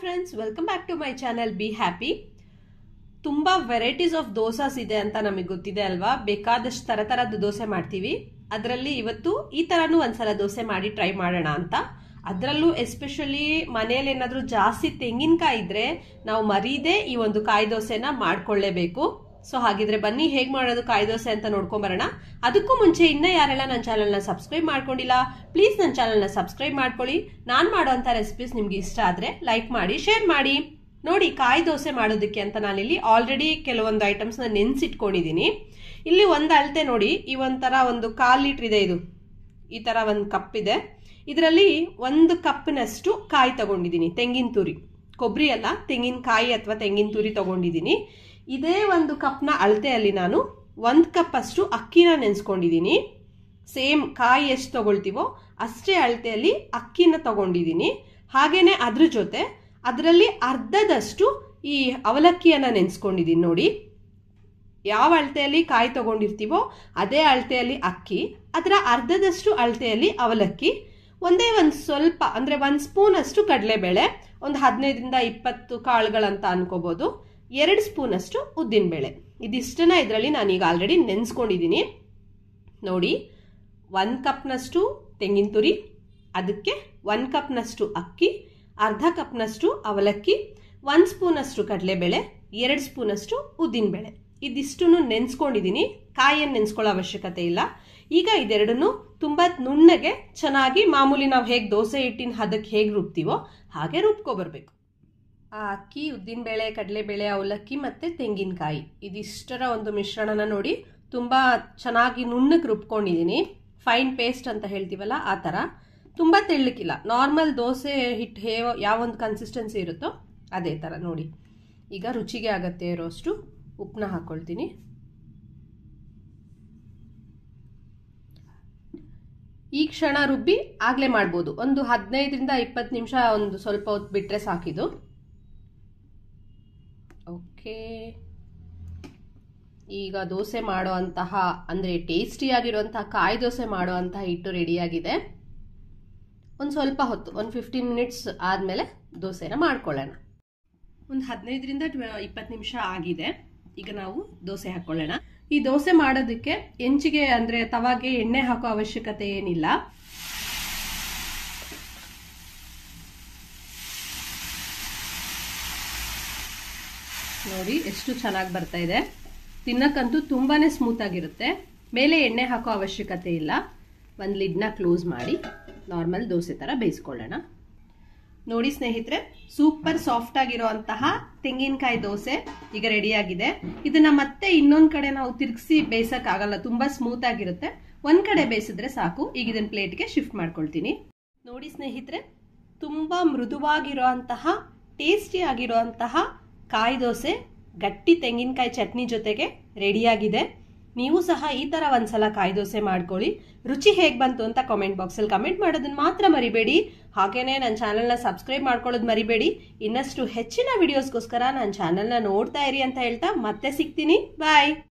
Friends, welcome back to my channel be happy. ತುಂಬಾ varieties of dosas ಇದೆ ಅಂತ ನಮಗೆ ಗೊತ್ತಿದೆ ಅಲ್ವಾ. ಬೇಕಾದಷ್ಟು ತರತರದ ದೋಸೆ ಮಾಡ್ತೀವಿ. ಅದರಲ್ಲಿ ಇವತ್ತು ಈ ತರನೂ ಒಂದ್ಸಲ ದೋಸೆ ಮಾಡಿ ಟ್ರೈ ಮಾಡೋಣ ಅಂತ. ಅದರಲ್ಲೂ ಎಸ್ಪೆಷಲಿ ಮನೆಯಲ್ಲಿ ಏನಾದ್ರೂ ಜಾಸ್ತಿ ತೆಂಗಿನಕಾಯಿ ಇದ್ರೆ ನಾವು ಮರೀದೆ ಈ ಒಂದು ಕಾಯಿ ದೋಸೆನ ಮಾಡ್ಕೊಳ್ಳೇಬೇಕು. ಸೊ ಹಾಗಿದ್ರೆ ಬನ್ನಿ ಹೇಗ್ ಮಾಡೋದು ಕಾಯಿ ದೋಸೆ ಅಂತ ನೋಡ್ಕೊಂಬರೋಣ. ಅದಕ್ಕೂ ಮುಂಚೆ ಇನ್ನ ಯಾರೆಲ್ಲ ನನ್ನ ಚಾನಲ್ನ ಸಬ್ಸ್ಕ್ರೈಬ್ ಮಾಡ್ಕೊಂಡಿಲ್ಲ, ಪ್ಲೀಸ್ ನನ್ನ ಚಾನಲ್ನ ಸಬ್ಸ್ಕ್ರೈಬ್ ಮಾಡ್ಕೊಳ್ಳಿ. ನಾನು ಮಾಡೋಂಥ ರೆಸಿಪೀಸ್ ನಿಮ್ಗೆ ಇಷ್ಟ ಆದ್ರೆ ಲೈಕ್ ಮಾಡಿ, ಶೇರ್ ಮಾಡಿ. ನೋಡಿ, ಕಾಯಿ ದೋಸೆ ಮಾಡೋದಕ್ಕೆ ಅಂತ ನಾನಿಲ್ಲಿ ಆಲ್ರೆಡಿ ಕೆಲವೊಂದು ಐಟಮ್ಸ್ನ ನೆನ್ಸಿಟ್ಕೊಂಡಿದ್ದೀನಿ. ಇಲ್ಲಿ ಒಂದು ಅಳತೆ ನೋಡಿ, ಈ ಒಂಥರ ಒಂದು 1/4 ಲೀಟರ್ ಇದೆ. ಇದು ಈ ತರ ಒಂದು ಕಪ್ ಇದೆ. ಇದರಲ್ಲಿ 1 ಕಪ್ನಷ್ಟು ಕಾಯಿ ತಗೊಂಡಿದ್ದೀನಿ. ತೆಂಗಿನ ತುರಿ, ಕೊಬ್ಬರಿ ಅಲ್ಲ, ತೆಂಗಿನಕಾಯಿ ಅಥವಾ ತೆಂಗಿನ ತುರಿ ತಗೊಂಡಿದ್ದೀನಿ. ಇದೇ 1 ಕಪ್ನ ಅಳತೆಯಲ್ಲಿ ನಾನು 1 ಕಪ್ ಅಷ್ಟು ಅಕ್ಕಿನ ನೆನೆಸ್ಕೊಂಡಿದ್ದೀನಿ. ಸೇಮ್ ಕಾಯಿ ಎಷ್ಟು ತಗೊಳ್ತೀವೋ ಅಷ್ಟೇ ಅಳತೆಯಲ್ಲಿ ಅಕ್ಕಿನ ತಗೊಂಡಿದ್ದೀನಿ. ಹಾಗೇನೆ ಅದ್ರ ಜೊತೆ ಅದರಲ್ಲಿ ಅರ್ಧದಷ್ಟು ಈ ಅವಲಕ್ಕಿಯನ್ನ ನೆನೆಸ್ಕೊಂಡಿದ್ದೀನಿ. ನೋಡಿ, ಯಾವ ಅಳತೆಯಲ್ಲಿ ಕಾಯಿ ತಗೊಂಡಿರ್ತೀವೋ ಅದೇ ಅಳತೆಯಲ್ಲಿ ಅಕ್ಕಿ, ಅದರ ಅರ್ಧದಷ್ಟು ಅಳತೆಯಲ್ಲಿ ಅವಲಕ್ಕಿ, ಒಂದೇ ಒಂದು ಸ್ವಲ್ಪ ಅಂದ್ರೆ 1 ಸ್ಪೂನ್ ಅಷ್ಟು ಕಡಲೆಬೇಳೆ, ಒಂದು 15ರಿಂದ 20 ಕಾಳುಗಳಂತ ಅನ್ಕೋಬಹುದು, 2 ಸ್ಪೂನ್ ಅಷ್ಟು ಉದ್ದಿನಬೇಳೆ. ಇದಿಷ್ಟನ್ನ ಇದರಲ್ಲಿ ನಾನೀಗ ಆಲ್ರೆಡಿ ನೆನೆಸ್ಕೊಂಡಿದ್ದೀನಿ. ನೋಡಿ, 1 ಕಪ್ನಷ್ಟು ತೆಂಗಿನ ತುರಿ, ಅದಕ್ಕೆ 1 ಕಪ್ನಷ್ಟು ಅಕ್ಕಿ, ಅರ್ಧ ಕಪ್ನಷ್ಟು ಅವಲಕ್ಕಿ, 1 ಸ್ಪೂನ್ ಅಷ್ಟು ಕಡಲೆಬೇಳೆ, 2 ಸ್ಪೂನ್ ಅಷ್ಟು ಉದ್ದಿನಬೇಳೆ. ಇದಿಷ್ಟನ್ನು ನೆನೆಸ್ಕೊಂಡಿದ್ದೀನಿ. ಕಾಯಿಯನ್ನು ನೆನೆಸ್ಕೊಳ್ಳೋ ಅವಶ್ಯಕತೆ ಇಲ್ಲ. ಈಗ ಇದೆರಡನ್ನು ತುಂಬಾ ನುಣ್ಣಗೆ ಚೆನ್ನಾಗಿ ಮಾಮೂಲಿ ನಾವು ಹೇಗೆ ದೋಸೆ ಹಿಟ್ಟಿನ ಹದಕ್ಕೆ ಹೇಗೆ ರುಬ್ತೀವೋ ಹಾಗೆ ರುಬ್ಕೊಬರ್ಬೇಕು. ಆ ಅಕ್ಕಿ, ಉದ್ದಿನಬೇಳೆ, ಕಡಲೆಬೇಳೆ, ಅವಲಕ್ಕಿ ಮತ್ತೆ ತೆಂಗಿನಕಾಯಿ ಇದಿಷ್ಟರ ಒಂದು ಮಿಶ್ರಣನ ನೋಡಿ ತುಂಬಾ ಚೆನ್ನಾಗಿ ನುಣ್ಣಗೆ ರುಬ್ಕೊಂಡಿದ್ದೀನಿ. ಫೈನ್ ಪೇಸ್ಟ್ ಅಂತ ಹೇಳ್ತೀವಲ್ಲ ಆ ಥರ. ತುಂಬಾ ತೆಳ್ಳಕ್ಕಿಲ್ಲ, ನಾರ್ಮಲ್ ದೋಸೆ ಹಿಟ್ಟು ಯಾವ ಒಂದು ಕನ್ಸಿಸ್ಟೆನ್ಸಿ ಇರುತ್ತೋ ಅದೇ ಥರ. ನೋಡಿ, ಈಗ ರುಚಿಗೆ ಆಗತ್ತೆ ಇರೋಷ್ಟು ಉಪ್ಪನ್ನ ಹಾಕೊಳ್ತೀನಿ. ಈ ಕ್ಷಣ ರುಬ್ಬಿ ಆಗ್ಲೇ ಮಾಡ್ಬೋದು. ಒಂದು 15ರಿಂದ 20 ನಿಮಿಷ ಒಂದು ಸ್ವಲ್ಪ ಹೊತ್ತು ಬಿಟ್ರೆ ಸಾಕಿದು. ಓಕೆ, ಈಗ ದೋಸೆ ಮಾಡೋ ಅಂತಹ ಅಂದ್ರೆ ಟೇಸ್ಟಿಯಾಗಿರುವಂತಹ ಕಾಯಿ ದೋಸೆ ಮಾಡೋ ಅಂತಹ ಹಿಟ್ಟು ರೆಡಿಯಾಗಿದೆ. ಒಂದು ಸ್ವಲ್ಪ ಹೊತ್ತು, ಒಂದು 15 ಮಿನಿಟ್ಸ್ ಆದ್ಮೇಲೆ ದೋಸೆನ ಮಾಡ್ಕೊಳ್ಳೋಣ. ಒಂದು 15ರಿಂದ 20 ನಿಮಿಷ ಆಗಿದೆ. ಈಗ ನಾವು ದೋಸೆ ಹಾಕೊಳ್ಳೋಣ. ಈ ದೋಸೆ ಮಾಡೋದಕ್ಕೆ ಹೆಂಚಿಗೆ ಅಂದ್ರೆ ತವಾಗೆ ಎಣ್ಣೆ ಹಾಕೋ ಅವಶ್ಯಕತೆ ಏನಿಲ್ಲ. ನೋಡಿ ಎಷ್ಟು ಚೆನ್ನಾಗಿ ಬರ್ತಾ ಇದೆ. ತಿನ್ನಕ್ಕಂತೂ ತುಂಬಾನೇ ಸ್ಮೂತ್ ಆಗಿರುತ್ತೆ. ಮೇಲೆ ಎಣ್ಣೆ ಹಾಕೋ ಅವಶ್ಯಕತೆ ಇಲ್ಲ. ಒಂದು ಲಿಡ್ನ ಕ್ಲೋಸ್ ಮಾಡಿ ನಾರ್ಮಲ್ ದೋಸೆ ತರ ಬೇಯಿಸ್ಕೊಳ್ಳೋಣ. ನೋಡಿ ಸ್ನೇಹಿತರೆ, ಸೂಪರ್ ಸಾಫ್ಟ್ ಆಗಿರುವಂತಹ ತೆಂಗಿನಕಾಯಿ ದೋಸೆ ಈಗ ರೆಡಿ ಆಗಿದೆ. ಇದನ್ನ ಮತ್ತೆ ಇನ್ನೊಂದ್ ಕಡೆ ನಾವು ತಿರ್ಗಿಸಿ ಬೇಯಿಸಕ್ ಆಗಲ್ಲ, ತುಂಬಾ ಸ್ಮೂತ್ ಆಗಿರುತ್ತೆ. ಒಂದ್ ಕಡೆ ಬೇಯಿಸಿದ್ರೆ ಸಾಕು. ಈಗ ಇದನ್ನ ಪ್ಲೇಟ್ಗೆ ಶಿಫ್ಟ್ ಮಾಡ್ಕೊಳ್ತೀನಿ. ನೋಡಿ ಸ್ನೇಹಿತರೆ, ತುಂಬಾ ಮೃದುವಾಗಿರುವಂತಹ ಟೇಸ್ಟಿ ಆಗಿರುವಂತಹ ಕಾಯಿ ದೋಸೆ ಗಟ್ಟಿ ತೆಂಗಿನಕಾಯಿ ಚಟ್ನಿ ಜೊತೆಗೆ ರೆಡಿಯಾಗಿದೆ. ನೀವು ಸಹ ಈ ತರ ಒಂದ್ಸಲ ಕಾಯಿ ದೋಸೆ ಮಾಡ್ಕೊಳ್ಳಿ. ರುಚಿ ಹೇಗ್ ಬಂತು ಅಂತ ಕಾಮೆಂಟ್ ಬಾಕ್ಸ್ ಅಲ್ಲಿ ಕಮೆಂಟ್ ಮಾಡೋದನ್ನ ಮಾತ್ರ ಮರಿಬೇಡಿ. ಹಾಗೇನೆ ನನ್ನ ಚಾನೆಲ್ನ ಸಬ್ಸ್ಕ್ರೈಬ್ ಮಾಡ್ಕೊಳ್ಳೋದು ಮರಿಬೇಡಿ. ಇನ್ನಷ್ಟು ಹೆಚ್ಚಿನ ವಿಡಿಯೋಸ್ಗೋಸ್ಕರ ನನ್ನ ಚಾನೆಲ್ನ ನೋಡ್ತಾ ಇರಿ ಅಂತ ಹೇಳ್ತಾ ಮತ್ತೆ ಸಿಗ್ತೀನಿ. ಬಾಯ್.